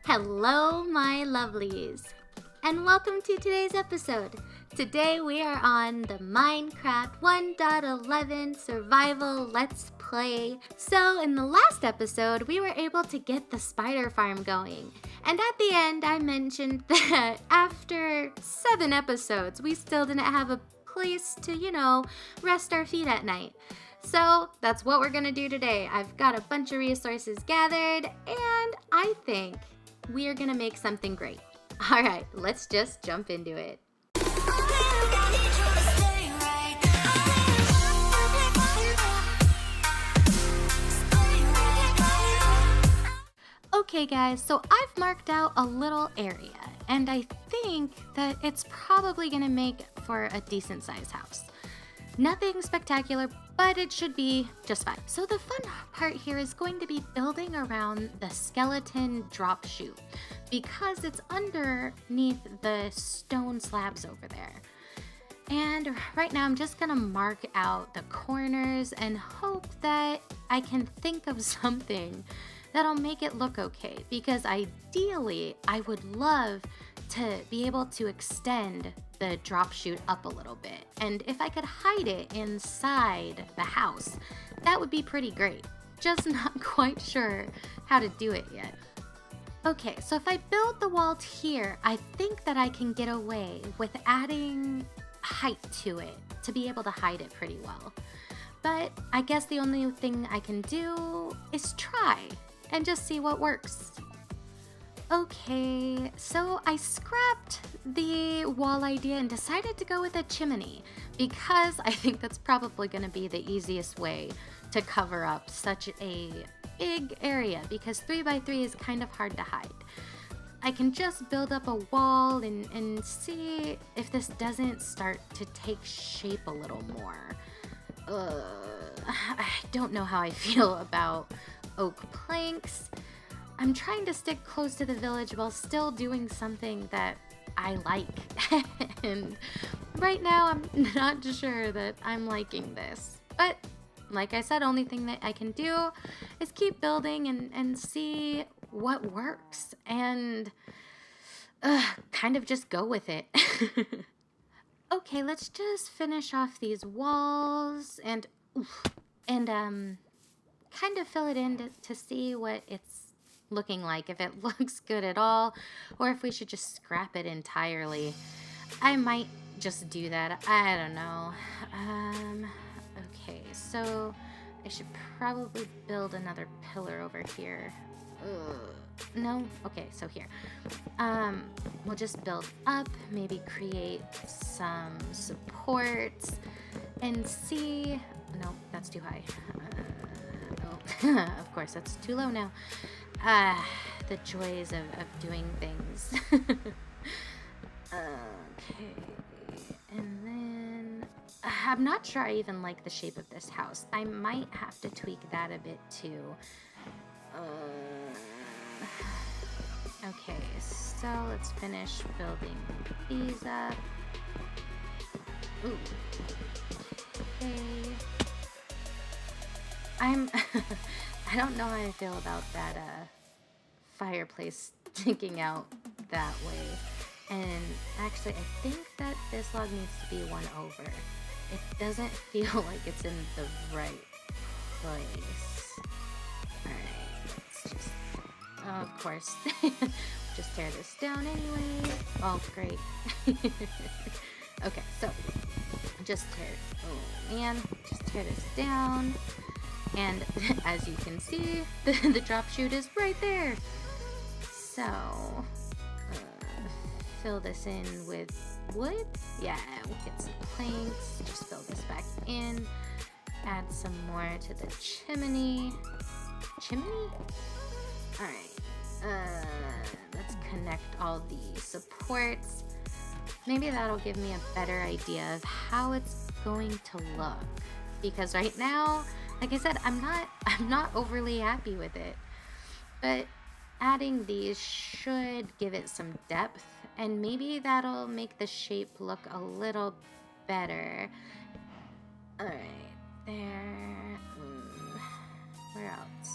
Hello, my lovelies, and welcome to today's episode. Today we are on the Minecraft 1.11 survival let's play. So in the last episode, we were able to get the spider farm going. And at the end, I mentioned that after 7 episodes, we still didn't have a place to, rest our feet at night. So that's what we're gonna do today. I've got a bunch of resources gathered, and I think we are gonna make something great. All right, let's just jump into it. Okay guys, so I've marked out a little area, and I think that it's probably gonna make for a decent sized house. Nothing spectacular, but it should be just fine. So the fun part here is going to be building around the skeleton drop chute because it's underneath the stone slabs over there. And right now I'm just gonna mark out the corners and hope that I can think of something that'll make it look okay, because ideally I would love to be able to extend the drop chute up a little bit. And if I could hide it inside the house, that would be pretty great. Just not quite sure how to do it yet. Okay, so if I build the wall here, I think that I can get away with adding height to it to be able to hide it pretty well. But I guess the only thing I can do is try and just see what works. Okay, so I scrapped the wall idea and decided to go with a chimney because I think that's probably going to be the easiest way to cover up such a big area, because 3x3 is kind of hard to hide. I can just build up a wall and see if this doesn't start to take shape a little more. I don't know how I feel about oak planks. I'm trying to stick close to the village while still doing something that I like. And right now I'm not sure that I'm liking this. But like I said, only thing that I can do is keep building and see what works and kind of just go with it. Okay, let's just finish off these walls and kind of fill it in to see what it's looking like, if it looks good at all, or if we should just scrap it entirely. I might just do that. I don't know. Okay, so I should probably build another pillar over here. No? Okay, so here. We'll just build up, maybe create some supports, and see... No, that's too high. Of course, that's too low now. The joys of doing things. Okay, and then I'm not sure I even like the shape of this house. I might have to tweak that a bit too. Okay, so let's finish building these up. Ooh. Okay. I don't know how I feel about that fireplace sticking out that way. And actually, I think that this log needs to be one over. It doesn't feel like it's in the right place. Alright, let's just... Oh, of course. Just tear this down anyway. Oh, great. Okay, so just tear... Oh, man. Just tear this down. And as you can see, the drop chute is right there. So, fill this in with wood. Yeah, we'll get some planks. Just fill this back in. Add some more to the chimney. Chimney? Alright. Let's connect all the supports. Maybe that'll give me a better idea of how it's going to look. Because right now, like I said, I'm not overly happy with it. But adding these should give it some depth, and maybe that'll make the shape look a little better. Alright, there. Where else?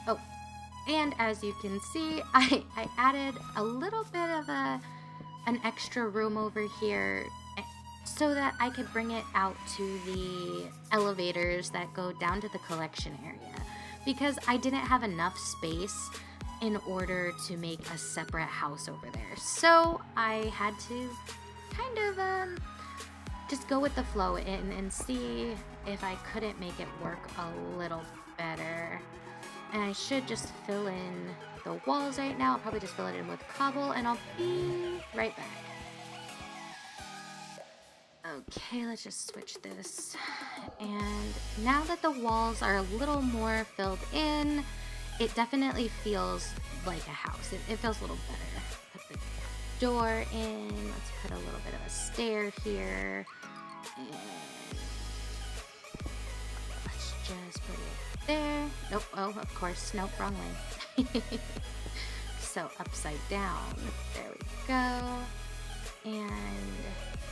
Oh, And as you can see, I added a little bit of an extra room over here so that I could bring it out to the elevators that go down to the collection area, because I didn't have enough space in order to make a separate house over there. So I had to kind of just go with the flow and see if I couldn't make it work a little better. And I should just fill in the walls right now. I'll probably just fill it in with cobble, and I'll be right back. Okay, let's just switch this. And now that the walls are a little more filled in, it definitely feels like a house. It feels a little better. Put the door in. Let's put a little bit of a stair here. And let's just put it there. Nope. Oh, of course. Nope, wrong way. So upside down. There we go. And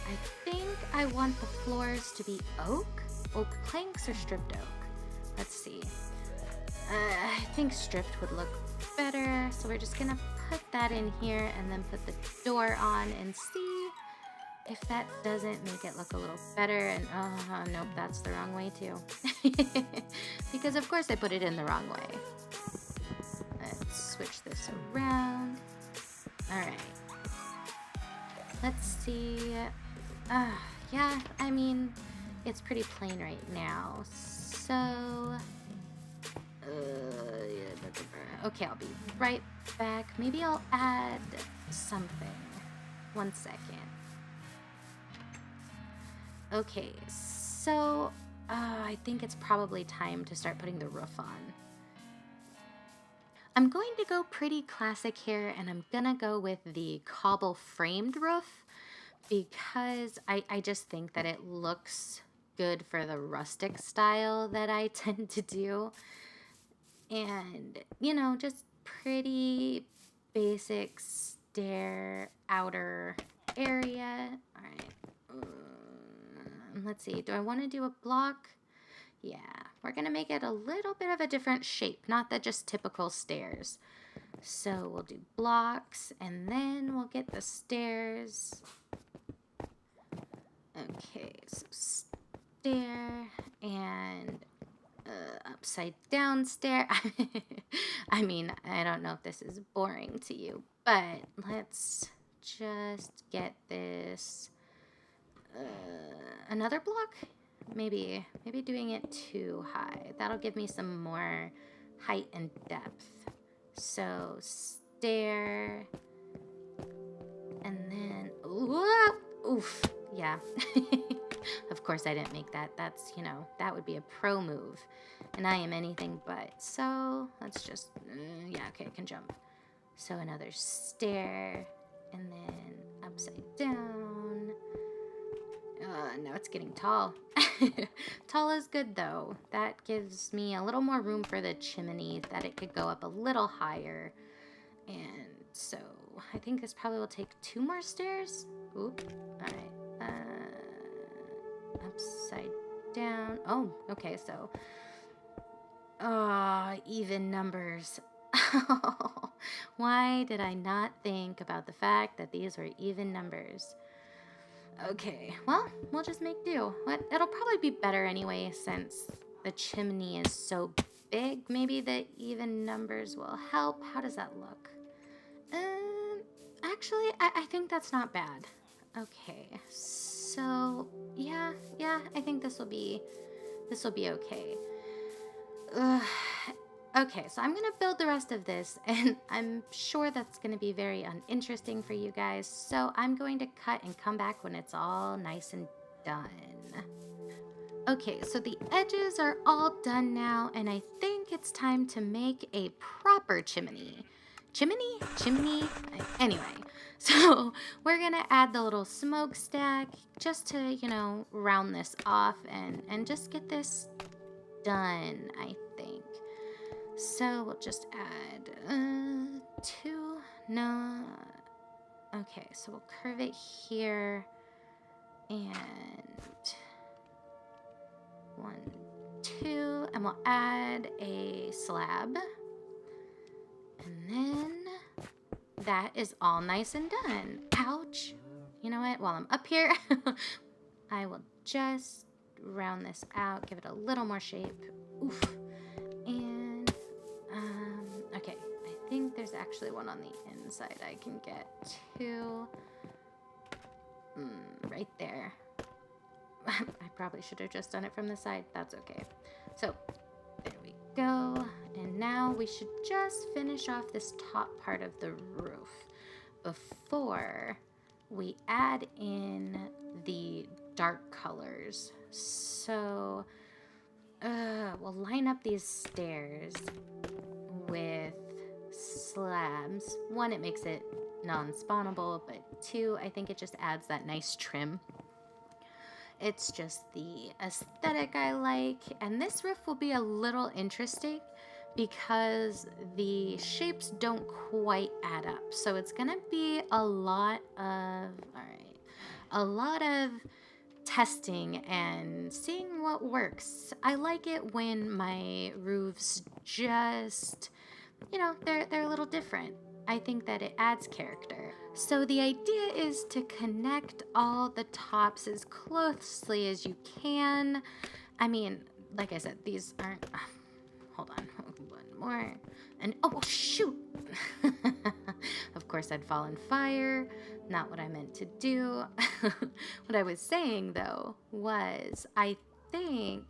I think I want the floors to be oak. Oak planks or stripped oak? Let's see. I think stripped would look better. So we're just gonna put that in here and then put the door on and see if that doesn't make it look a little better. And oh, nope, that's the wrong way too. Because of course I put it in the wrong way. Let's switch this around. All right. Let's see. Yeah, I mean, it's pretty plain right now. So, okay, I'll be right back. Maybe I'll add something. 1 second. Okay, so I think it's probably time to start putting the roof on. I'm going to go pretty classic here, and I'm gonna go with the cobble framed roof because I just think that it looks good for the rustic style that I tend to do. And, you know, just pretty basic stair outer area. All right. Let's see. Do I want to do a block? Yeah, we're going to make it a little bit of a different shape, not the just typical stairs. So we'll do blocks, and then we'll get the stairs. Okay, so stair and upside down stair. I mean, I don't know if this is boring to you, but let's just get this another block. Maybe doing it too high. That'll give me some more height and depth. So stair, and then oof, yeah. Of course I didn't make that. That's, you know, that would be a pro move, and I am anything but. So let's just yeah, okay, I can jump. So another stair, and then upside down. Now it's getting tall. Tall is good though. That gives me a little more room for the chimney, that it could go up a little higher. And so I think this probably will take 2 more stairs. Oop. All right. Upside down. Oh, okay. So, even numbers. Why did I not think about the fact that these were even numbers? Okay, well, we'll just make do. It'll probably be better anyway, since the chimney is so big. Maybe the even numbers will help. How does that look? Actually, I think that's not bad. Okay, so yeah, I think this will be okay. Okay, so I'm gonna build the rest of this, and I'm sure that's gonna be very uninteresting for you guys, so I'm going to cut and come back when it's all nice and done. Okay, so the edges are all done now, and I think it's time to make a proper chimney. Chimney? Anyway, so we're gonna add the little smokestack just to, you know, round this off and just get this done, I think. So we'll just add 2, no, okay, so we'll curve it here, and 1, 2, and we'll add a slab, that is all nice and done. Ouch. You know what? While I'm up here, I will just round this out, give it a little more shape. Oof. And, okay. I think there's actually one on the inside I can get to. Right there. I probably should have just done it from the side. That's okay. So, there we go. And now we should just finish off this top part of the roof before we add in the dark colors. So, we'll line up these stairs with slabs. One, it makes it non-spawnable, but two, I think it just adds that nice trim. It's just the aesthetic I like, and this roof will be a little interesting because the shapes don't quite add up. So it's gonna be a lot of testing and seeing what works. I like it when my roofs just, they're a little different. I think that it adds character. So the idea is to connect all the tops as closely as you can. I mean, like I said, these aren't, hold on, one more. And, oh, shoot. Of course, I'd fall in fire. Not what I meant to do. What I was saying, though, was I think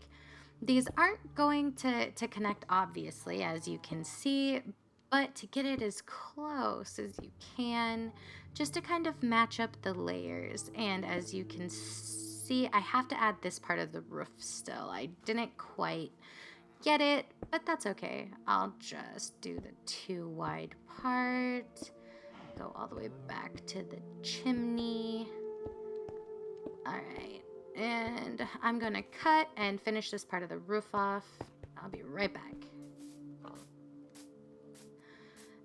these aren't going to connect, obviously, as you can see, but to get it as close as you can, just to kind of match up the layers. And as you can see, I have to add this part of the roof still. I didn't quite get it, but that's okay. I'll just do the too wide part, go all the way back to the chimney. All right, and I'm gonna cut and finish this part of the roof off. I'll be right back.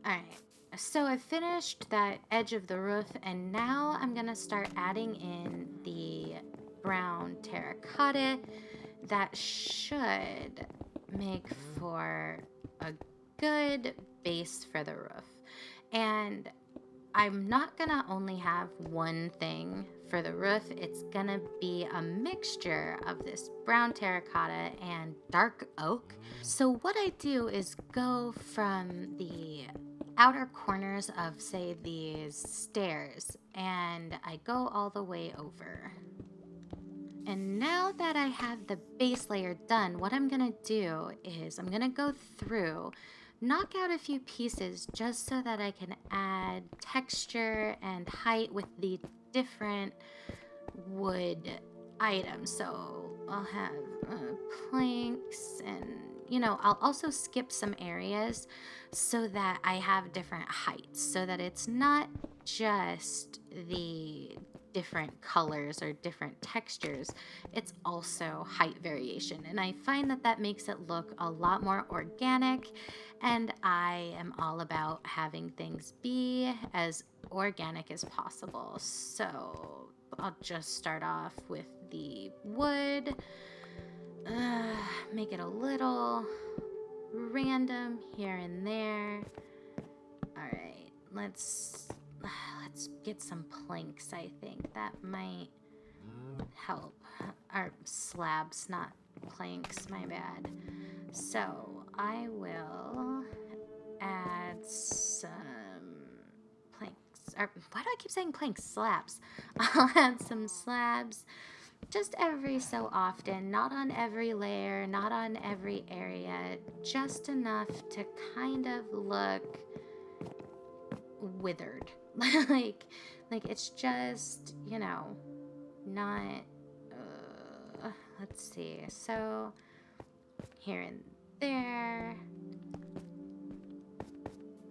Alright, so I finished that edge of the roof, and now I'm gonna start adding in the brown terracotta. That should make for a good base for the roof. And I'm not gonna only have one thing for the roof. It's gonna be a mixture of this brown terracotta and dark oak. So what I do is go from the outer corners of, say, these stairs, and I go all the way over. And now that I have the base layer done, what I'm gonna do is I'm gonna go through, knock out a few pieces just so that I can add texture and height with the different wood items. So I'll have planks, and I'll also skip some areas so that I have different heights, so that it's not just the different colors or different textures, it's also height variation. And I find that that makes it look a lot more organic, and I am all about having things be as organic as possible. So I'll just start off with the wood, make it a little random here and there. All right, let's get some planks. I think that might help. Or slabs, not planks, my bad. So I will add some planks. Or why do I keep saying planks? Slabs. I'll add some slabs just every so often, not on every layer, not on every area, just enough to kind of look withered. like it's just, not, let's see, so here and there.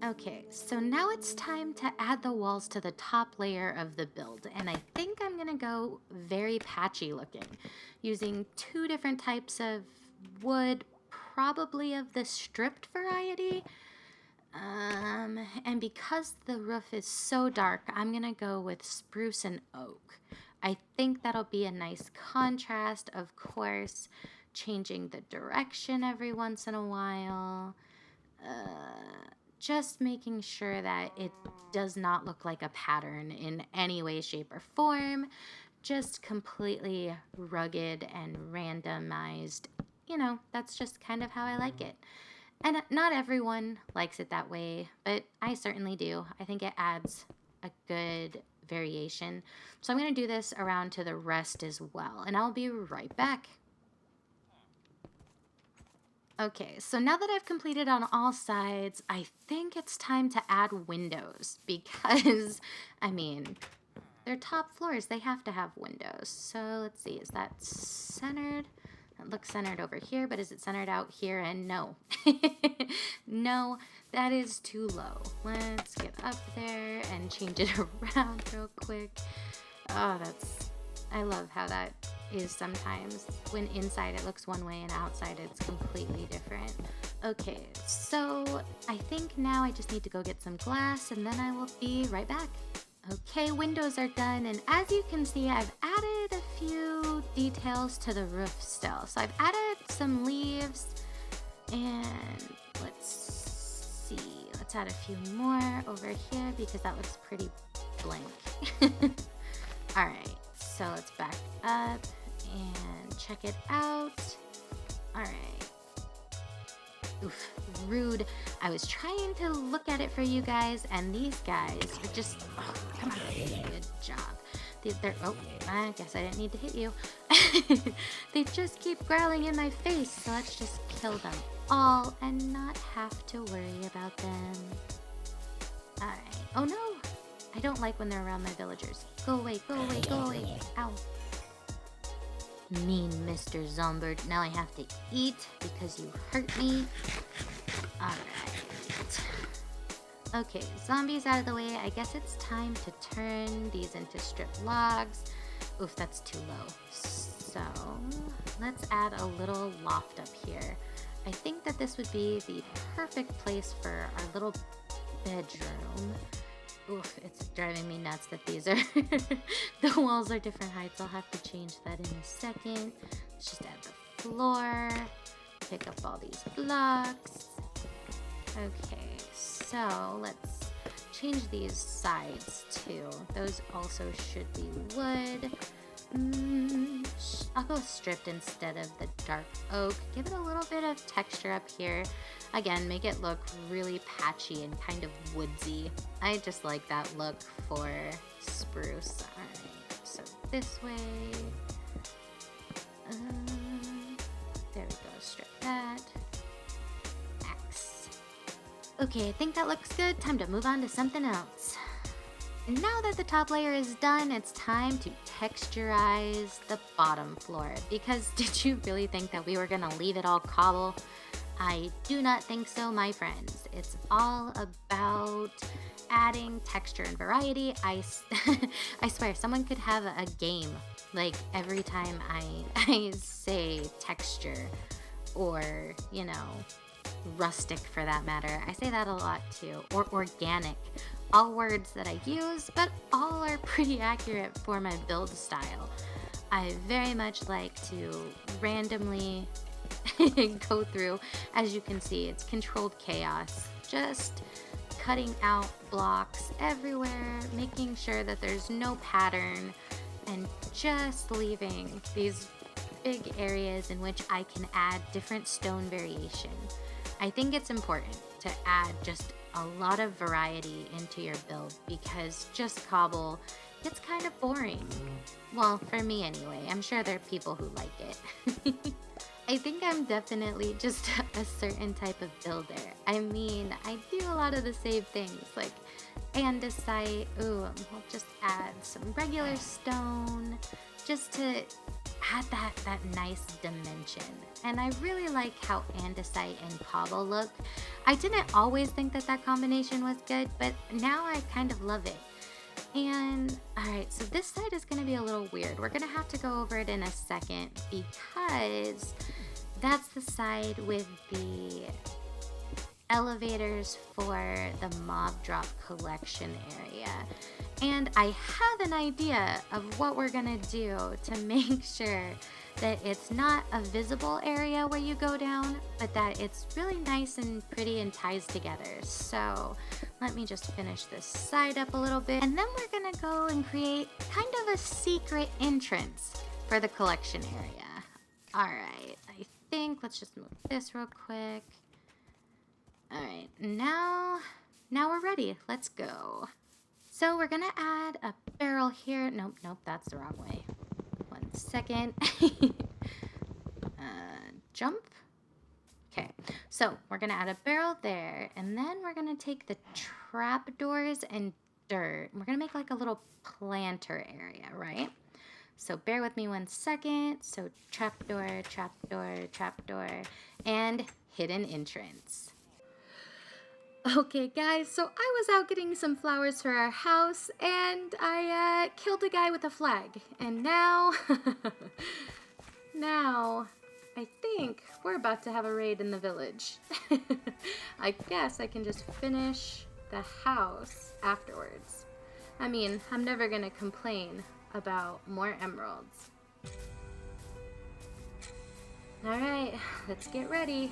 Okay, so now it's time to add the walls to the top layer of the build, and I think I'm gonna go very patchy looking, using two different types of wood, probably of the stripped variety. And because the roof is so dark, I'm gonna go with spruce and oak. I think that'll be a nice contrast, of course, changing the direction every once in a while. just making sure that it does not look like a pattern in any way, shape, or form. Just completely rugged and randomized. That's just kind of how I like it. And not everyone likes it that way, but I certainly do. I think it adds a good variation. So I'm going to do this around to the rest as well, and I'll be right back. Okay, so now that I've completed on all sides, I think it's time to add windows because, I mean, they're top floors. They have to have windows. So let's see, is that centered? It looks centered over here, but is it centered out here? And no. No, that is too low. Let's get up there and change it around real quick. Oh, I love how that is sometimes. When inside it looks one way and outside it's completely different. Okay, so I think now I just need to go get some glass and then I will be right back. Okay, windows are done, and as you can see, I've added a few details to the roof still. So I've added some leaves, and let's see, let's add a few more over here because that looks pretty blank. All right, so let's back up and check it out. All right. Oof, rude. I was trying to look at it for you guys, and these guys are just, oh, come on, good job. Oh, I guess I didn't need to hit you. They just keep growling in my face, so let's just kill them all and not have to worry about them. All right. Oh no, I don't like when they're around my villagers. Go away, go away, go away. Ow. Mean Mr. Zombird. Now I have to eat because you hurt me. Alright. Okay, zombies out of the way. I guess it's time to turn these into strip logs. Oof, that's too low. So, let's add a little loft up here. I think that this would be the perfect place for our little bedroom. Oof, it's driving me nuts that these are the walls are different heights. I'll have to change that in a second. Let's just add the floor, pick up all these blocks. Okay, so let's change these sides too. Those also should be wood. I'll go stripped instead of the dark oak. Give it a little bit of texture up here. Again, make it look really patchy and kind of woodsy. I just like that look for spruce. Alright, so this way. There we go, strip that. Axe. Okay, I think that looks good. Time to move on to something else. Now that the top layer is done, it's time to texturize the bottom floor. Because did you really think that we were gonna leave it all cobble? I do not think so, my friends. It's all about adding texture and variety. I swear, someone could have a game, like every time I say texture or, rustic for that matter. I say that a lot too, or organic. All words that I use, but all are pretty accurate for my build style. I very much like to randomly go through. As you can see, it's controlled chaos. Just cutting out blocks everywhere, making sure that there's no pattern, and just leaving these big areas in which I can add different stone variation. I think it's important to add just a lot of variety into your build because just cobble gets kind of boring. Well, for me anyway. I'm sure there are people who like it. I think I'm definitely just a certain type of builder. I mean, I do a lot of the same things, like andesite. Ooh, I'll just add some regular stone just to add that nice dimension. And I really like how andesite and cobble look. I didn't always think that combination was good, but now I kind of love it. And alright, so this side is going to be a little weird. We're going to have to go over it in a second because that's the side with the elevators for the mob drop collection area. And I have an idea of what we're gonna do to make sure that it's not a visible area where you go down, but that it's really nice and pretty and ties together. So let me just finish this side up a little bit, and then we're gonna go and create kind of a secret entrance for the collection area. All right, I think let's just move this real quick. All right, now we're ready. Let's go. So we're gonna add a barrel here. Nope, that's the wrong way. 1 second. Jump. Okay, so we're gonna add a barrel there, and then we're gonna take the trapdoors and dirt. We're gonna make like a little planter area, right? So bear with me 1 second. So trapdoor, and hidden entrance. Okay guys, so I was out getting some flowers for our house, and I killed a guy with a flag. And now, I think we're about to have a raid in the village. I guess I can just finish the house afterwards. I mean, I'm never gonna complain about more emeralds. All right, let's get ready.